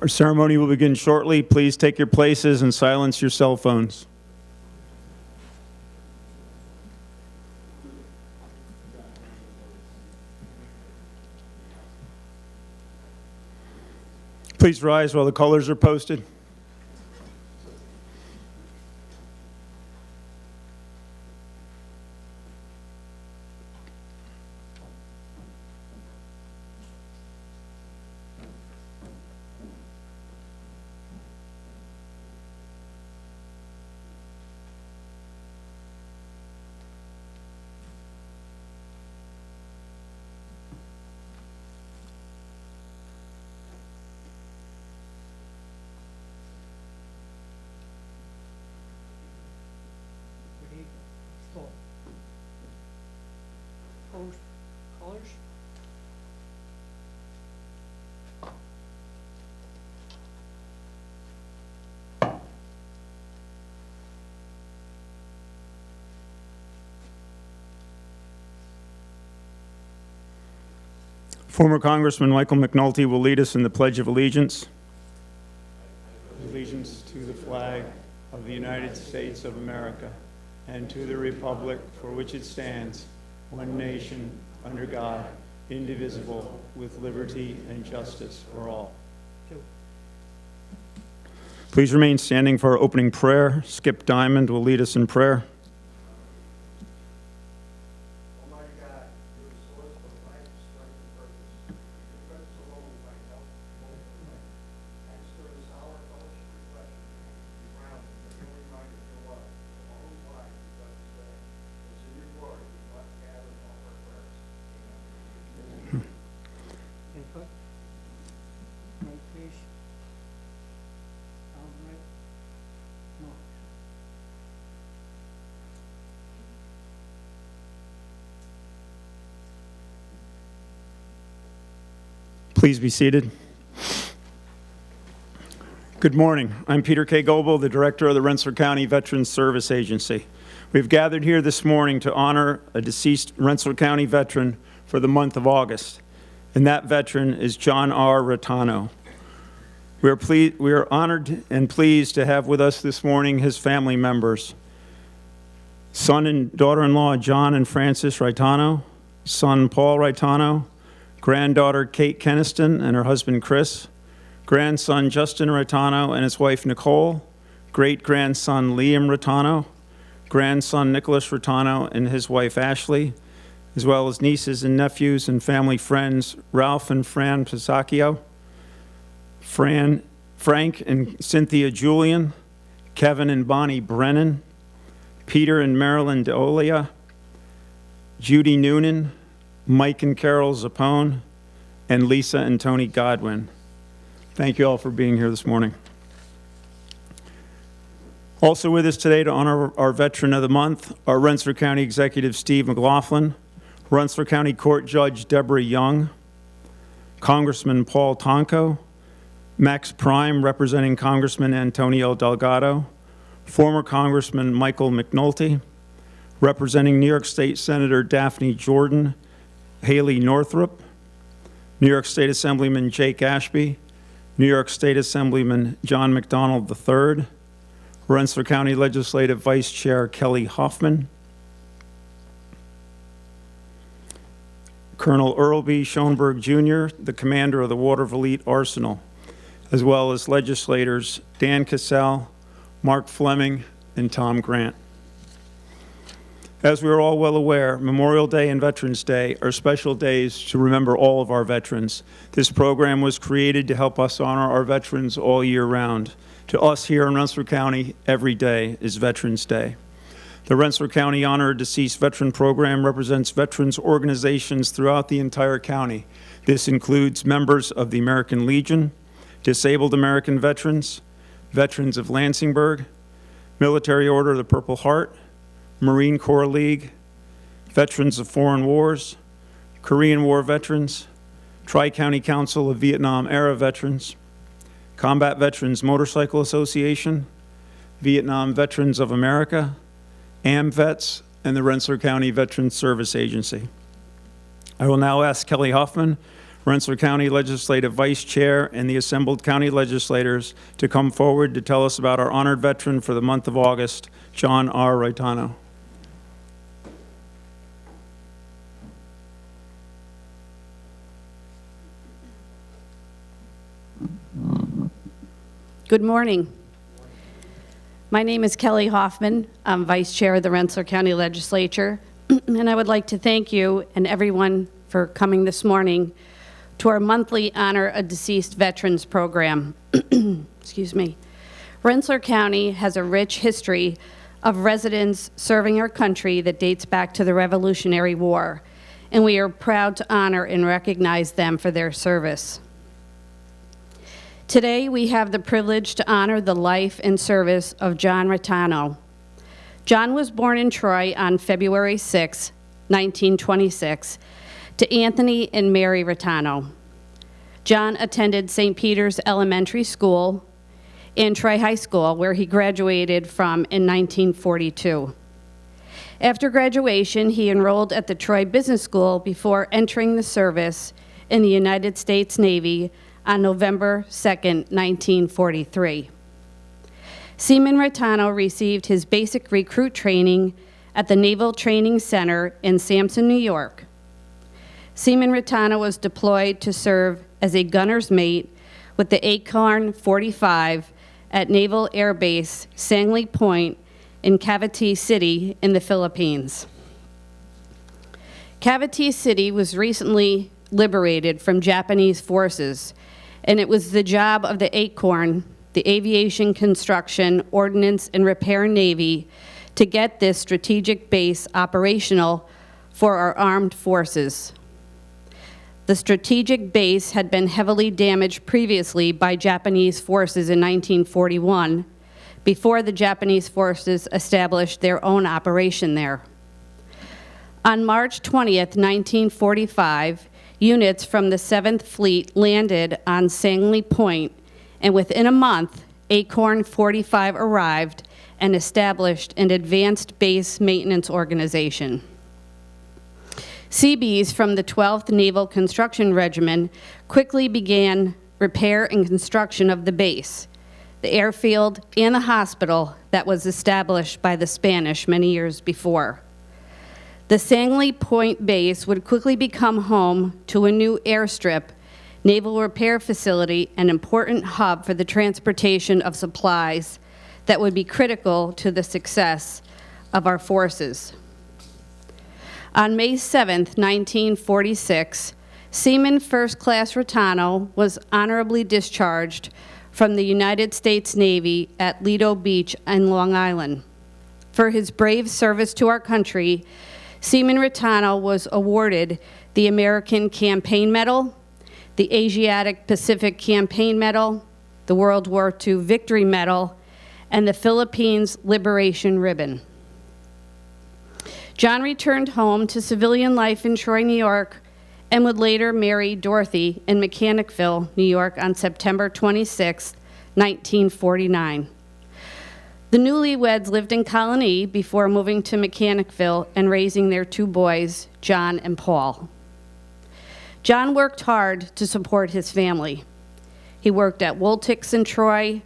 Our ceremony will begin shortly. Please take your places and silence your cell phones. Please rise while the colors are posted. Colors. Former Congressman Michael McNulty will lead us in the Pledge of Allegiance. Allegiance to the flag of the United States of America and to the republic for which it stands, one nation, under God, indivisible, with liberty and justice for all. Please remain standing for our opening prayer. Skip Diamond will lead us in prayer. Almighty God, you are the source of life, strength, and purpose. Your presence alone we find help and hope for life. Thanks for this hour of fellowship and reflection. Be grounded in the real reminder of your love, of all whose lives you bless this day. It's in your glory we must gather and offer our prayers. Amen. Input. Right, please. Sound right? No. Please be seated. Good morning. I'm Peter K. Goebel, the Director of the Rensselaer County Veterans Service Agency. We've gathered here this morning to honor a deceased Rensselaer County veteran for the month of August, and that veteran is John R. Rattano. We are honored and pleased to have with us this morning his family members, son and daughter-in-law John and Frances Rattano, son Paul Rattano, granddaughter Kate Keniston and her husband Chris, grandson Justin Rattano and his wife Nicole, great-grandson Liam Rattano, grandson Nicholas Rattano and his wife Ashley, as well as nieces and nephews and family friends Ralph and Fran Pisacchio, Frank and Cynthia Julian, Kevin and Bonnie Brennan, Peter and Marilyn DeOlia, Judy Noonan, Mike and Carol Zappone, and Lisa and Tony Godwin. Thank you all for being here this morning. Also with us today to honor our Veteran of the Month are Rensselaer County Executive Steve McLaughlin, Rensselaer County Court Judge Deborah Young, Congressman Paul Tonko, Max Prime representing Congressman Antonio Delgado, former Congressman Michael McNulty, representing New York State Senator Daphne Jordan, Haley Northrup, New York State Assemblyman Jake Ashby, New York State Assemblyman John McDonald III, Rensselaer County Legislative Vice Chair Kelly Hoffman, Colonel Earl B. Schoenberg Jr., the commander of the Waterville Elite Arsenal, as well as legislators Dan Cassell, Mark Fleming, and Tom Grant. As we are all well aware, Memorial Day and Veterans Day are special days to remember all of our veterans. This program was created to help us honor our veterans all year round. To us here in Rensselaer County, every day is Veterans Day. The Rensselaer County Honor a Deceased Veteran Program represents veterans organizations throughout the entire county. This includes members of the American Legion, Disabled American Veterans, Veterans of Lansingburg, Military Order of the Purple Heart, Marine Corps League, Veterans of Foreign Wars, Korean War Veterans, Tri-County Council of Vietnam-era Veterans, Combat Veterans Motorcycle Association, Vietnam Veterans of America, AMVETS, and the Rensselaer County Veterans Service Agency. I will now ask Kelly Hoffman, Rensselaer County Legislative Vice Chair, and the assembled county legislators to come forward to tell us about our honored veteran for the month of August, John R. Raitano. Good morning. My name is Kelly Hoffman. I'm Vice Chair of the Rensselaer County Legislature, and I would like to thank you and everyone for coming this morning to our monthly Honor a Deceased Veterans program. Excuse me. Rensselaer County has a rich history of residents serving our country that dates back to the Revolutionary War, and we are proud to honor and recognize them for their service. Today, we have the privilege to honor the life and service of John Raitano. John was born in Troy on February 6, 1926, to Anthony and Mary Raitano. John attended St. Peter's Elementary School and Troy High School, where he graduated from in 1942. After graduation, he enrolled at the Troy Business School before entering the service in the United States Navy on November 2, 1943. Seaman Raitano received his basic recruit training at the Naval Training Center in Sampson, New York. Seaman Raitano was deployed to serve as a gunner's mate with the Acorn 45 at Naval Air Base Sangley Point in Cavite City in the Philippines. Cavite City was recently liberated from Japanese forces, and it was the job of the Acorn, the Aviation Construction, Ordnance, and Repair Navy, to get this strategic base operational for our armed forces. The strategic base had been heavily damaged previously by Japanese forces in 1941, before the Japanese forces established their own operation there. On March 20th, 1945, units from the 7th Fleet landed on Sangley Point, and within a month, Acorn 45 arrived and established an advanced base maintenance organization. Seabees from the 12th Naval Construction Regiment quickly began repair and construction of the base, the airfield, and the hospital that was established by the Spanish many years before. The Sangley Point base would quickly become home to a new airstrip, naval repair facility, and important hub for the transportation of supplies that would be critical to the success of our forces. On May 7th, 1946, Seaman First Class Raitano was honorably discharged from the United States Navy at Lido Beach in Long Island. For his brave service to our country, Seaman Raitano was awarded the American Campaign Medal, the Asiatic Pacific Campaign Medal, the World War II Victory Medal, and the Philippines Liberation Ribbon. John returned home to civilian life in Troy, New York, and would later marry Dorothy in Mechanicville, New York on September 26, 1949. The newlyweds lived in Colony before moving to Mechanicville and raising their two boys, John and Paul. John worked hard to support his family. He worked at Wooltix in Troy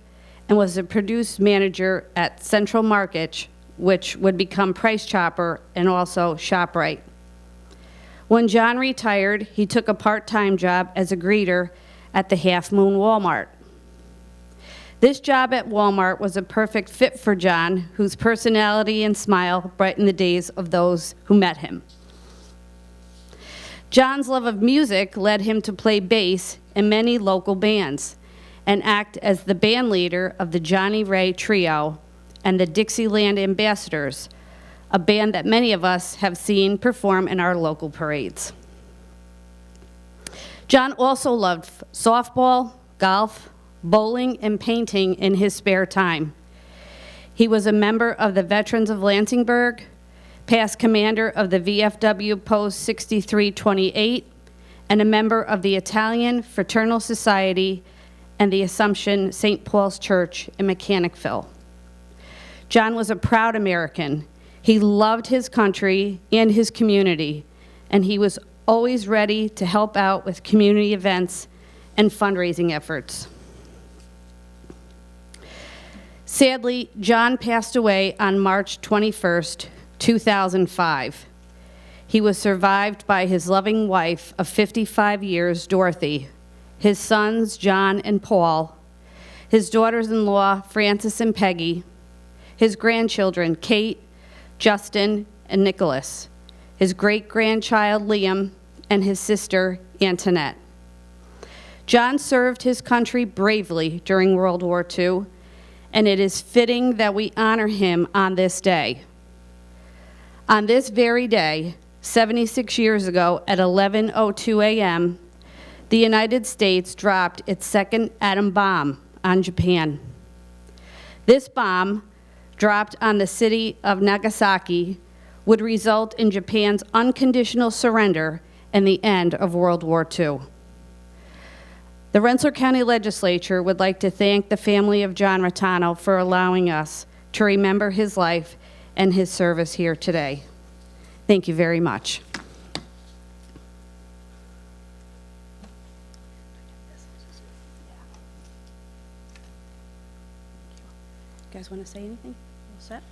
and was a produce manager at Central Market, which would become Price Chopper and also ShopRite. When John retired, he took a part-time job as a greeter at the Half Moon Walmart. This job at Walmart was a perfect fit for John, whose personality and smile brightened the days of those who met him. John's love of music led him to play bass in many local bands and act as the band leader of the Johnny Ray Trio and the Dixieland Ambassadors, a band that many of us have seen perform in our local parades. John also loved softball, golf, bowling, and painting in his spare time. He was a member of the Veterans of Lansingburg, past commander of the VFW Post 6328, and a member of the Italian Fraternal Society and the Assumption St. Paul's Church in Mechanicville. John was a proud American. He loved his country and his community, and he was always ready to help out with community events and fundraising efforts. Sadly, John passed away on March 21st, 2005. He was survived by his loving wife of 55 years, Dorothy, his sons, John and Paul, his daughters-in-law, Frances and Peggy, his grandchildren, Kate, Justin, and Nicholas, his great-grandchild, Liam, and his sister, Antoinette. John served his country bravely during World War II, and it is fitting that we honor him on this day. On this very day, 76 years ago at 11:02 a.m., the United States dropped its second atom bomb on Japan. This bomb, dropped on the city of Nagasaki, would result in Japan's unconditional surrender and the end of World War II. The Rensselaer County Legislature would like to thank the family of John Rattano for allowing us to remember his life and his service here today. Thank you very much. You guys want to say anything? All set? Okay.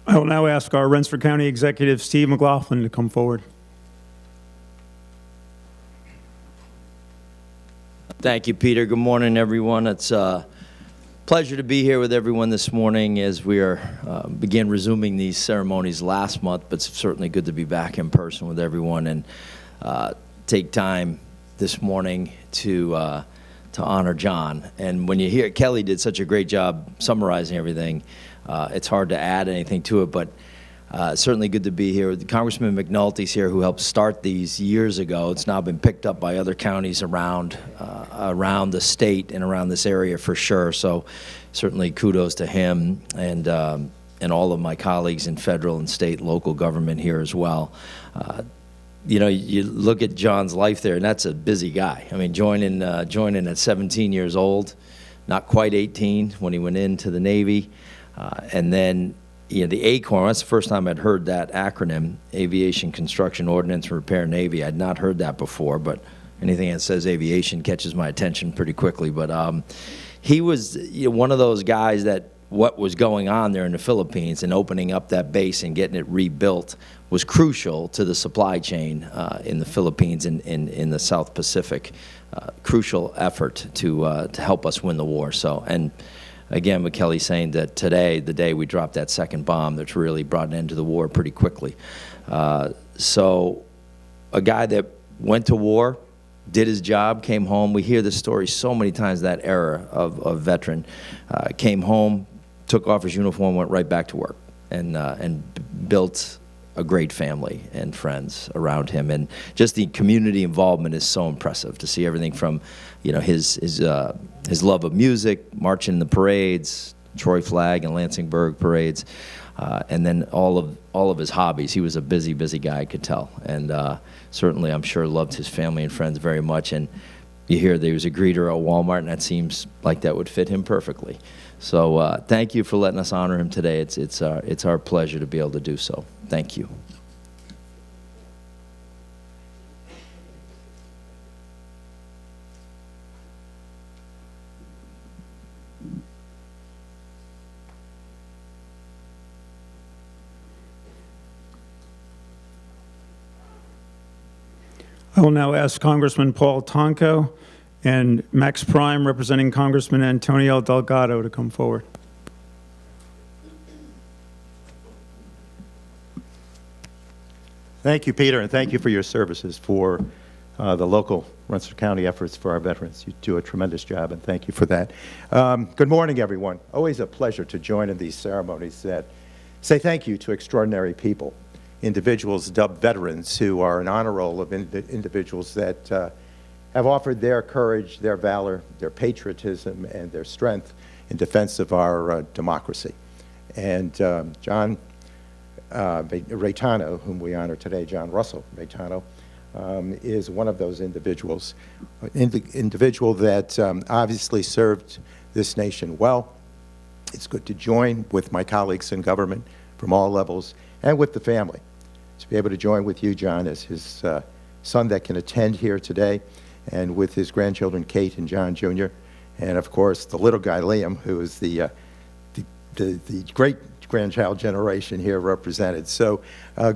I will now ask our Rensselaer County Executive, Steve McLaughlin, to come forward. Thank you, Peter. Good morning, everyone. It's a pleasure to be here with everyone this morning as we are begin resuming these ceremonies last month, but it's certainly good to be back in person with everyone and take time this morning to honor John. And when you hear, Kelly did such a great job summarizing everything. It's hard to add anything to it, but certainly good to be here. Congressman McNulty's here, who helped start these years ago. It's now been picked up by other counties around the state and around this area for sure. So certainly kudos to him and all of my colleagues in federal and state, local government here as well. You know, you look at John's life there, and that's a busy guy. I mean, joining at 17 years old, not quite 18 when he went into the Navy. And then, you know, the ACORN, that's the first time I'd heard that acronym, Aviation Construction Ordnance Repair Navy. I'd not heard that before, but anything that says aviation catches my attention pretty quickly. But he was, you know, one of those guys that what was going on there in the Philippines and opening up that base and getting it rebuilt was crucial to the supply chain in the Philippines and in the South Pacific. Crucial effort to help us win the war. So, and again, with Kelly saying that today, the day we dropped that second bomb, that's really brought an end to the war pretty quickly. So a guy that went to war, did his job, came home. We hear this story so many times, that era of veteran. Came home, took off his uniform, went right back to work, and built a great family and friends around him. And just the community involvement is so impressive to see everything from, you know, his love of music, marching in the parades, Troy Flag and Lansingburg parades, and then all of his hobbies. He was a busy guy, I could tell. And certainly, I'm sure, loved his family and friends very much. And you hear that he was a greeter at Walmart, and that seems like that would fit him perfectly. So thank you for letting us honor him today. It's our pleasure to be able to do so. Thank you. I will now ask Congressman Paul Tonko and Max Prime, representing Congressman Antonio Delgado, to come forward. Thank you, Peter, and thank you for your services. For the local Rensselaer County efforts for our veterans. You do a tremendous job, and thank you for that. Good morning, everyone. Always a pleasure to join in these ceremonies that say thank you to extraordinary people, individuals dubbed veterans who are an honor roll of individuals that have offered their courage, their valor, their patriotism, and their strength in defense of our democracy. And John Raytano, whom we honor today, John Russell Raytano, is one of those individuals, individual that obviously served this nation well. It's good to join with my colleagues in government from all levels and with the family. To be able to join with you, John, as his son that can attend here today, and with his grandchildren, Kate and John Jr., and of course, the little guy, Liam, who is the great-grandchild generation here represented. So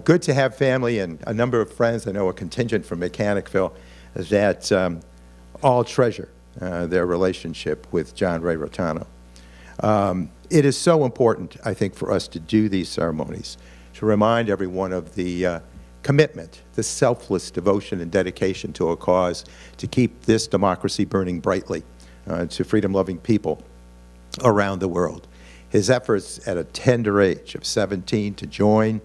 good to have family and a number of friends. I know a contingent from Mechanicville that all treasure their relationship with John Ray Rotano. It is so important, I think, for us to do these ceremonies, to remind everyone of the commitment, the selfless devotion and dedication to a cause to keep this democracy burning brightly to freedom-loving people around the world. His efforts at a tender age of 17 to join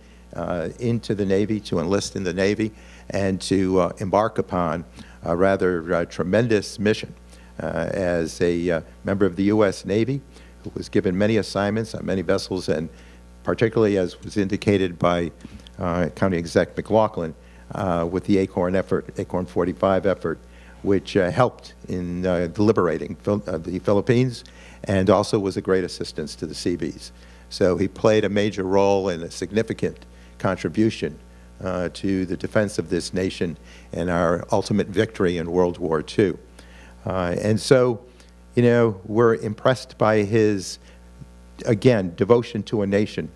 into the Navy, to enlist in the Navy, and to embark upon a rather tremendous mission as a member of the U.S. Navy, who was given many assignments on many vessels, and particularly, as was indicated by County Exec McLaughlin, with the Acorn effort, Acorn 45 effort, which helped in liberating the Philippines, and also was a great assistance to the Seabees. So he played a major role and a significant contribution to the defense of this nation and our ultimate victory in World War II. And so, you know, we're impressed by his, again, devotion to a nation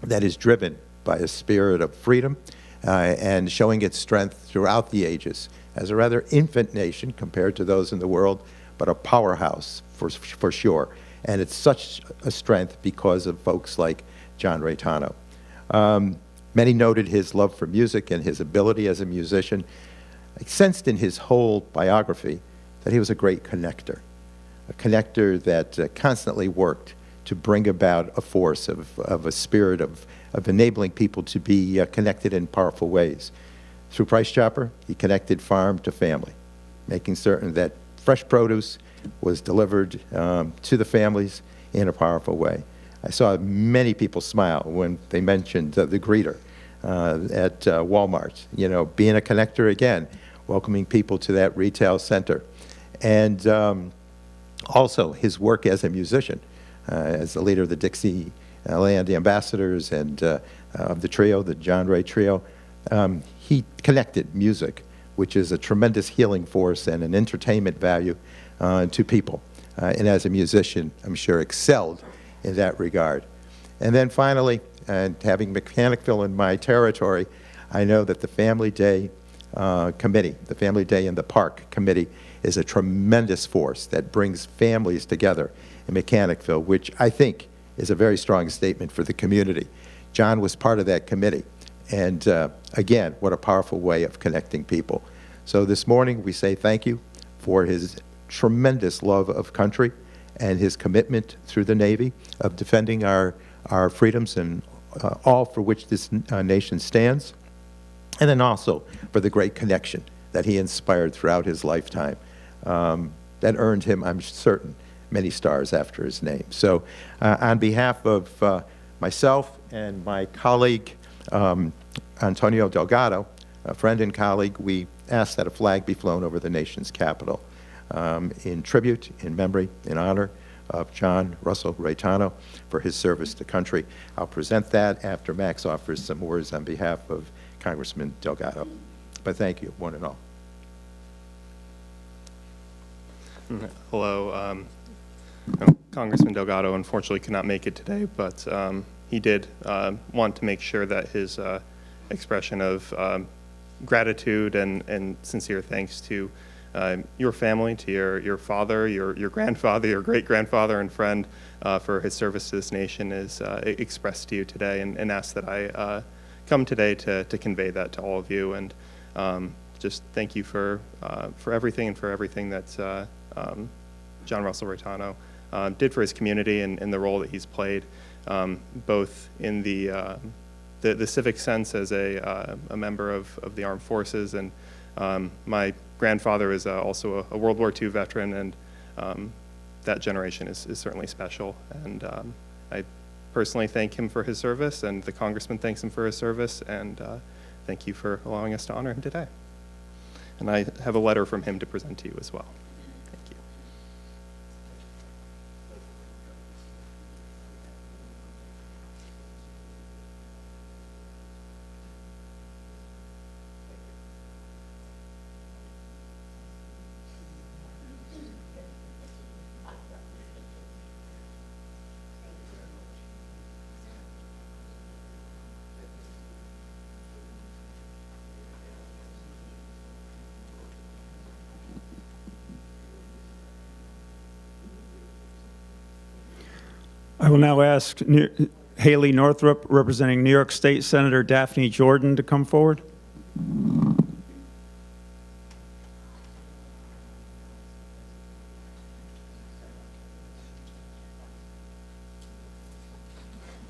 that is driven by a spirit of freedom and showing its strength throughout the ages as a rather infant nation compared to those in the world, but a powerhouse for sure. And it's such a strength because of folks like John Raytano. Many noted his love for music and his ability as a musician. I sensed in his whole biography that he was a great connector, a connector that constantly worked to bring about a force of a spirit of enabling people to be connected in powerful ways. Through Price Chopper, he connected farm to family, making certain that fresh produce was delivered to the families in a powerful way. I saw many people smile when they mentioned the greeter at Walmart, you know, being a connector again, welcoming people to that retail center. And also his work as a musician, as the leader of the Dixieland Ambassadors and of the trio, the John Ray Trio. He connected music, which is a tremendous healing force and an entertainment value to people. And as a musician, I'm sure excelled in that regard. And then finally, and having Mechanicville in my territory, I know that the Family Day Committee, the Family Day in the Park Committee, is a tremendous force that brings families together in Mechanicville, which I think is a very strong statement for the community. John was part of that committee. And again, what a powerful way of connecting people. So this morning, we say thank you for his tremendous love of country and his commitment through the Navy of defending our freedoms and all for which this nation stands. And then also for the great connection that he inspired throughout his lifetime that earned him, I'm certain, many stars after his name. So on behalf of myself and my colleague, Antonio Delgado, a friend and colleague, we ask that a flag be flown over the nation's capital in tribute, in memory, in honor of John Russell Raytano for his service to country. I'll present that after Max offers some words on behalf of Congressman Delgado. But thank you, one and all. Hello. Congressman Delgado unfortunately could not make it today, but he did want to make sure that his expression of gratitude and sincere thanks to your family, to your father, your grandfather, your great-grandfather and friend for his service to this nation is expressed to you today, and ask that I come today to convey that to all of you, and just thank you for everything and for everything that John Russell Rotano did for his community and the role that he's played, both in the civic sense as a member of the armed forces, and my grandfather is also a World War II veteran, and that generation is certainly special. And I personally thank him for his service, and the congressman thanks him for his service, and thank you for allowing us to honor him today. And I have a letter from him to present to you as well. Thank you. I will now ask Haley Northrup, representing New York State Senator Daphne Jordan, to come forward.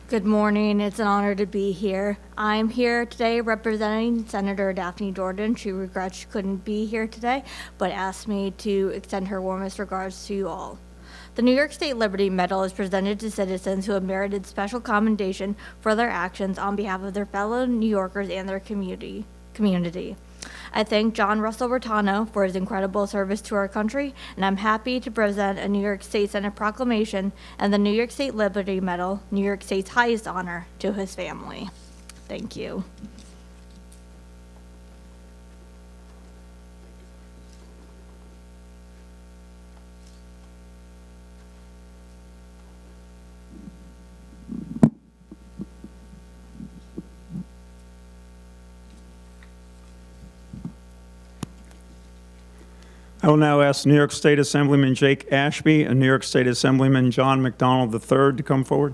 Good morning. It's an honor to be here. I'm here today representing Senator Daphne Jordan. She regrets she couldn't be here today, but asked me to extend her warmest regards to you all. The New York State Liberty Medal is presented to citizens who have merited special commendation for their actions on behalf of their fellow New Yorkers and their community. I thank John Russell Rotano for his incredible service to our country, and I'm happy to present a New York State Senate proclamation and the New York State Liberty Medal, New York State's highest honor, to his family. Thank you. I will now ask New York State Assemblyman Jake Ashby and New York State Assemblyman John McDonald III to come forward.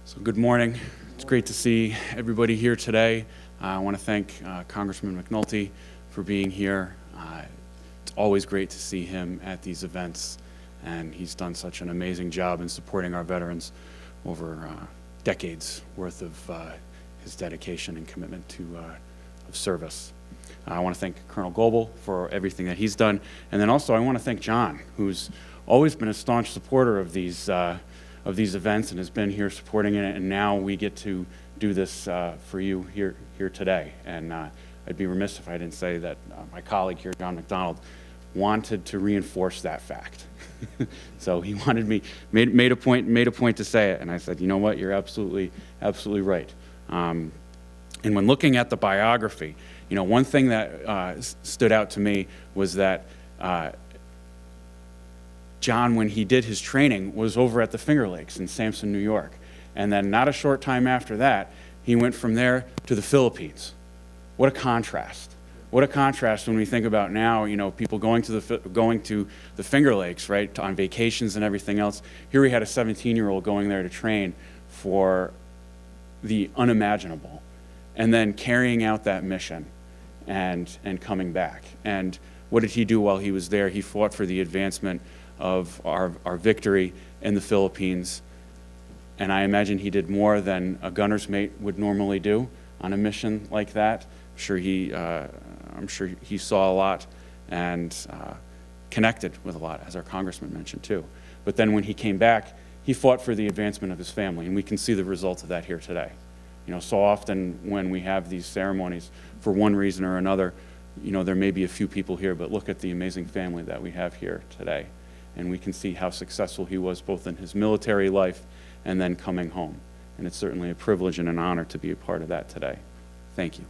So good morning. It's great to see everybody here today. I want to thank Congressman McNulty for being here. It's always great to see him at these events, and he's done such an amazing job in supporting our veterans over decades worth of his dedication and commitment to of service. I want to thank Colonel Goebel for everything that he's done, and then also I want to thank John, who's always been a staunch supporter of these events and has been here supporting it, and now we get to do this for you here today. And I'd be remiss if I didn't say that my colleague here, John McDonald, wanted to reinforce that fact. So he wanted me, made a point to say it, and I said, you know what, you're absolutely right. And when looking at the biography, you know, one thing that stood out to me was that John, when he did his training, was over at the Finger Lakes in Sampson, New York. And then not a short time after that, he went from there to the Philippines. What a contrast. What a contrast when we think about now, you know, people going to the Finger Lakes, right, on vacations and everything else. Here we had a 17-year-old going there to train for the unimaginable, and then carrying out that mission and coming back. And what did he do while he was there? He fought for the advancement of our victory in the Philippines. And I imagine he did more than a gunner's mate would normally do on a mission like that. I'm sure he saw a lot and connected with a lot, as our congressman mentioned too. But then when he came back, he fought for the advancement of his family, and we can see the results of that here today. You know, so often when we have these ceremonies, for one reason or another, you know, there may be a few people here, but look at the amazing family that we have here today. And we can see how successful he was both in his military life and then coming home. And it's certainly a privilege and an honor to be a part of that today. Thank you.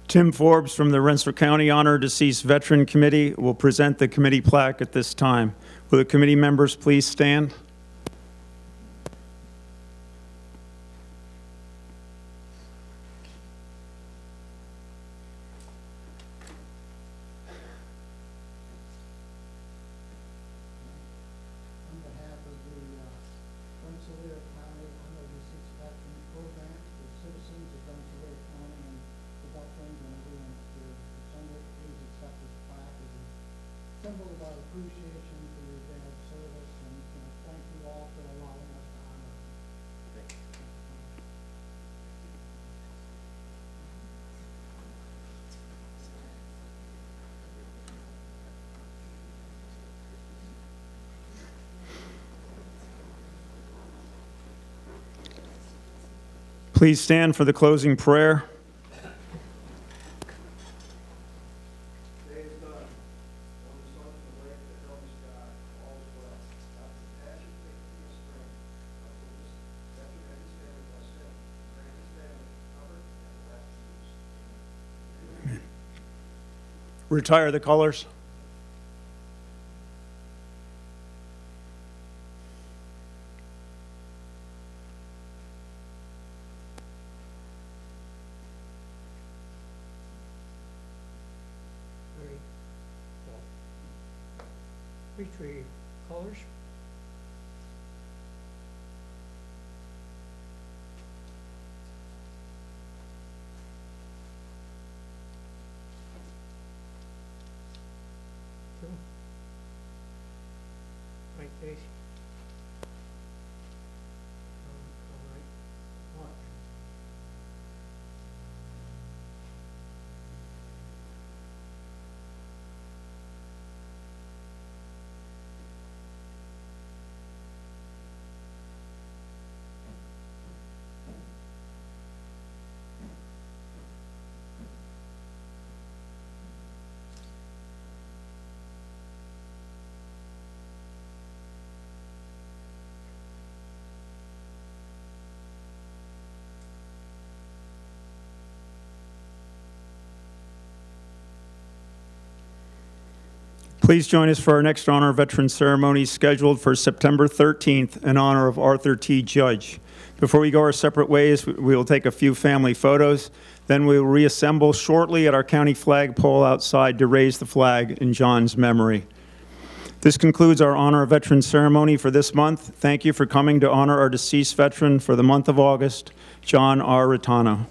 Tim Forbes from the Rensselaer County Honor Deceased Veteran Committee will present the committee plaque at this time. Will the committee members please stand? On behalf of the Rensselaer County Honor Deceased Veteran Program, the citizens of Rensselaer County and the veterans and everyone here attended, please accept this plaque as a symbol of our appreciation for your dad's service, and thank you all for allowing us to honor him. Please stand for the closing prayer. Day is done. On the sun from the lake that held the sky, all is well. After the passion, faith, and strength, our focus, veteran and his family bless him, grant his family comfort and lasting peace. Retire the colors. Ready? Retrieve colors. Two. Right face. All right. One. Please join us for our next Honor Veteran ceremony scheduled for September 13th in honor of Arthur T. Judge. Before we go our separate ways, we will take a few family photos. Then we will reassemble shortly at our county flagpole outside to raise the flag in John's memory. This concludes our Honor of Veteran ceremony for this month. Thank you for coming to honor our deceased veteran for the month of August, John R. Ritano.